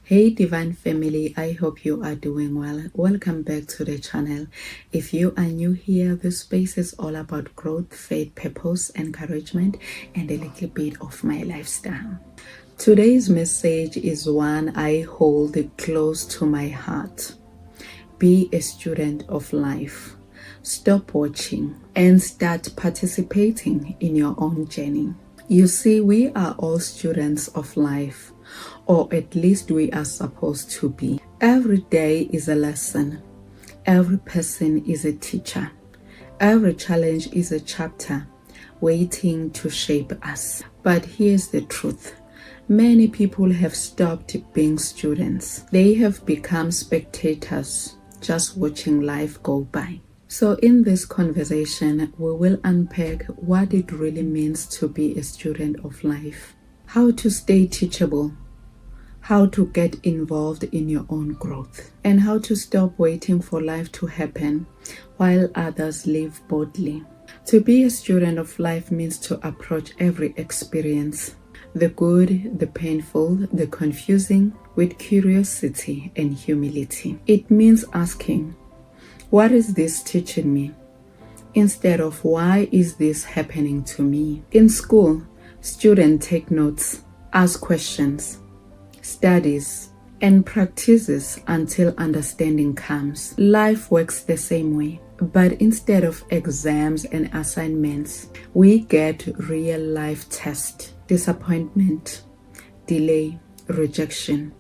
Hey Divine Family, I hope you are doing well. Welcome back to the channel. If you are new here, this space is all about growth, faith, purpose, encouragement, and a little bit of my lifestyle. Today's message is one I hold close to my heart. Be a student of life. Stop watching and start participating in your own journey. You see, we are all students of life, or at least we are supposed to be. Every day is a lesson. Every person is a teacher. Every challenge is a chapter waiting to shape us. But here's the truth. Many people have stopped being students. They have become spectators, just watching life go by. So in this conversation, we will unpack what it really means to be a student of life, how to stay teachable, how to get involved in your own growth, and how to stop waiting for life to happen while others live boldly. To be a student of life means to approach every experience, the good, the painful, the confusing, with curiosity and humility. It means asking, what is this teaching me? Instead of why is this happening to me? In school, students take notes, ask questions, studies, and practices until understanding comes. Life works the same way, but instead of exams and assignments, we get real life tests, disappointment, delay, rejection,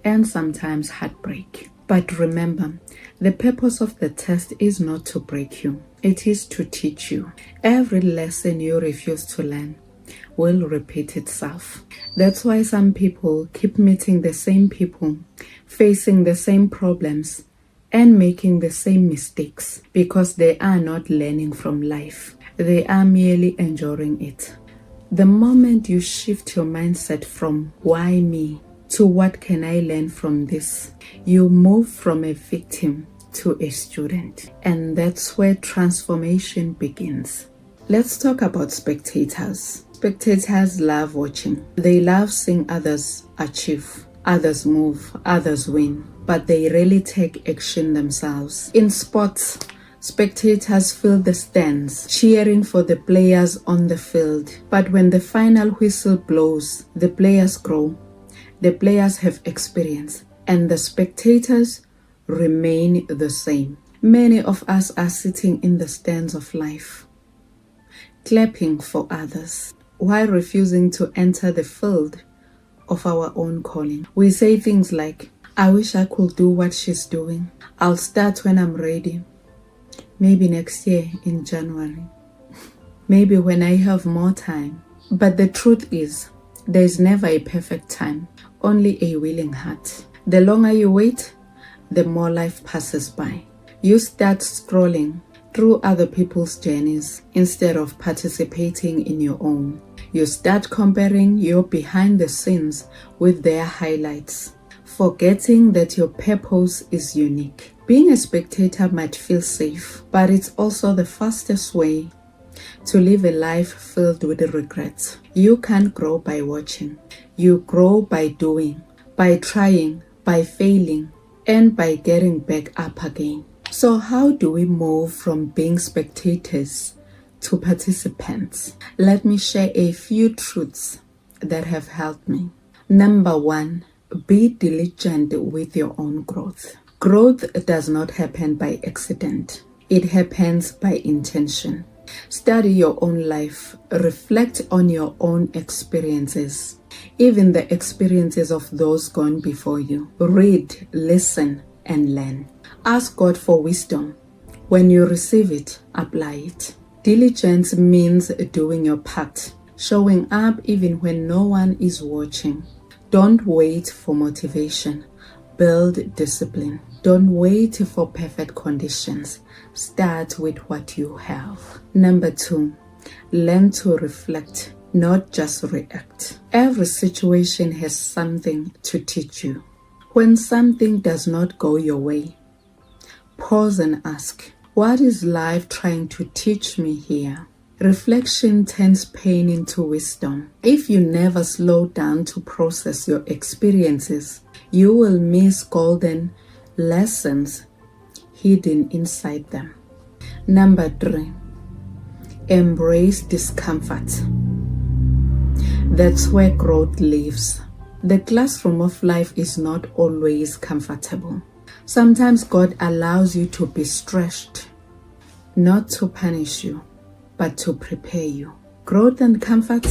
and sometimes heartbreak. But remember, the purpose of the test is not to break you. It is to teach you. Every lesson you refuse to learn will repeat itself. That's why some people keep meeting the same people, facing the same problems, and making the same mistakes, because they are not learning from life. They are merely enduring it. The moment you shift your mindset from why me to what can I learn from this, you move from a victim to a student. And that's where transformation begins. Let's talk about spectators. Spectators love watching. They love seeing others achieve, others move, others win, but they rarely take action themselves. In sports, spectators fill the stands, cheering for the players on the field. But when the final whistle blows, the players grow. The players have experience, and the spectators remain the same. Many of us are sitting in the stands of life, clapping for others, while refusing to enter the field of our own calling. We say things like, I wish I could do what she's doing. I'll start when I'm ready. Maybe next year in January. Maybe when I have more time. But the truth is, there's never a perfect time, only a willing heart. The longer you wait, the more life passes by. You start scrolling through other people's journeys instead of participating in your own. You start comparing your behind the scenes with their highlights, forgetting that your purpose is unique. Being a spectator might feel safe, but it's also the fastest way to live a life filled with regrets. You can't grow by watching. You grow by doing, by trying, by failing, and by getting back up again. So how do we move from being spectators to participants? Let me share a few truths that have helped me. Number one, be diligent with your own growth. Growth does not happen by accident. It happens by intention. Study your own life. Reflect on your own experiences, even the experiences of those gone before you. Read, listen, and learn. Ask God for wisdom. When you receive it, apply it. Diligence means doing your part, showing up even when no one is watching. Don't wait for motivation. Build discipline. Don't wait for perfect conditions. Start with what you have. Number two, learn to reflect, not just react. Every situation has something to teach you. When something does not go your way, pause and ask, what is life trying to teach me here? Reflection turns pain into wisdom. If you never slow down to process your experiences, You will miss golden lessons hidden inside them. Number 3, embrace discomfort. That's where growth lives. The classroom of life is not always comfortable. Sometimes God allows you to be stretched, not to punish you, but to prepare you. Growth and comfort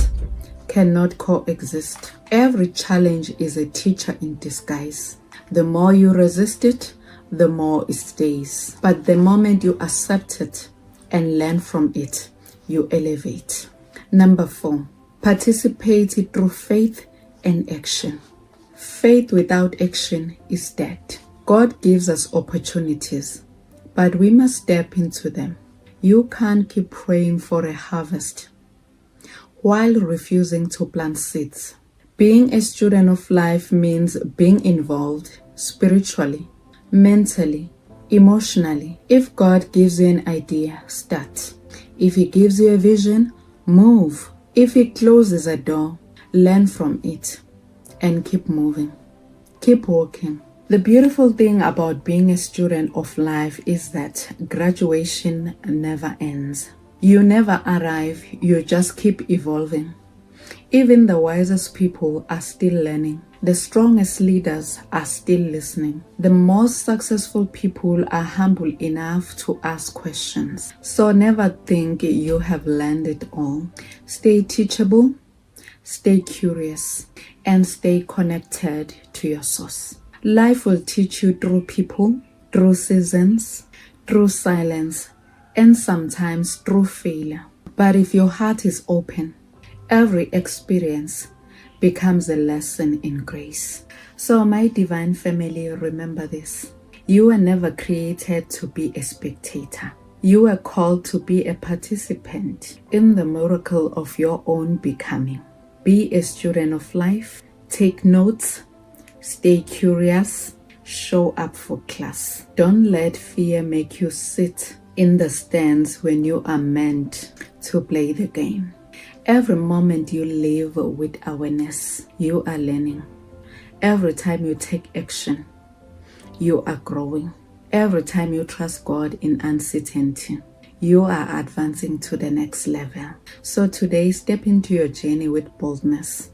cannot coexist. Every challenge is a teacher in disguise. The more you resist it, the more it stays. But the moment you accept it and learn from it, you elevate. Number 4, participate through faith and action. Faith without action is dead. God gives us opportunities, but we must step into them. You can't keep praying for a harvest while refusing to plant seeds. Being a student of life means being involved spiritually, mentally, emotionally. If God gives you an idea, start. If He gives you a vision, move. If He closes a door, learn from it and keep moving. Keep walking. The beautiful thing about being a student of life is that graduation never ends. You never arrive, you just keep evolving. Even the wisest people are still learning. The strongest leaders are still listening. The most successful people are humble enough to ask questions. So never think you have learned it all. Stay teachable, stay curious, and stay connected to your source. Life will teach you through people, through seasons, through silence, and sometimes through failure. But if your heart is open, every experience becomes a lesson in grace. So my divine family, remember this. You were never created to be a spectator. You were called to be a participant in the miracle of your own becoming. Be a student of life. Take notes. Stay curious. Show up for class. Don't let fear make you sit in the stands when you are meant to play the game. Every moment you live with awareness, you are learning. Every time you take action, you are growing. Every time you trust God in uncertainty, you are advancing to the next level. So today, step into your journey with boldness.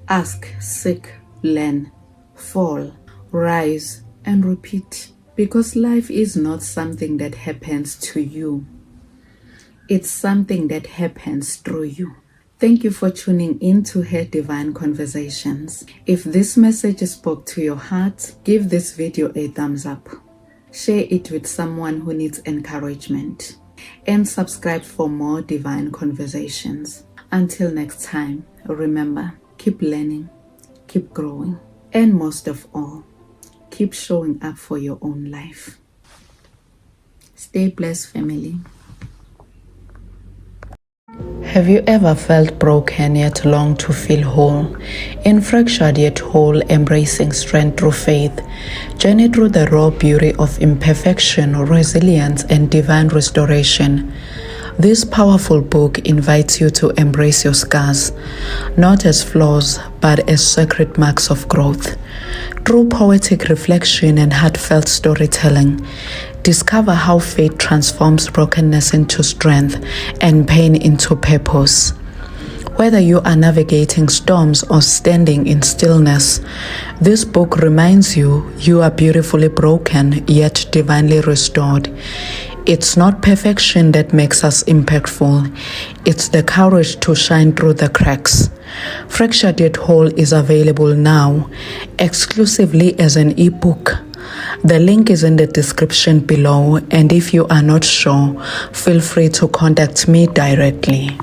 Ask, seek, learn, fall, rise, and repeat. Because life is not something that happens to you. It's something that happens through you. Thank you for tuning in to Her Divine Conversations. If this message spoke to your heart, give this video a thumbs up. Share it with someone who needs encouragement. And subscribe for more divine conversations. Until next time, remember, keep learning, keep growing, and most of all, keep showing up for your own life. Stay blessed, family. Have you ever felt broken yet longed to feel whole? In Fractured Yet Whole, Embracing Strength Through Faith, journey through the raw beauty of imperfection, resilience, and divine restoration. This powerful book invites you to embrace your scars, not as flaws, but as sacred marks of growth. Through poetic reflection and heartfelt storytelling, discover how faith transforms brokenness into strength and pain into purpose. Whether you are navigating storms or standing in stillness, this book reminds you you are beautifully broken yet divinely restored. It's not perfection that makes us impactful. It's the courage to shine through the cracks. Fractured Yet Whole is available now, exclusively as an ebook. The link is in the description below, and if you are not sure, feel free to contact me directly.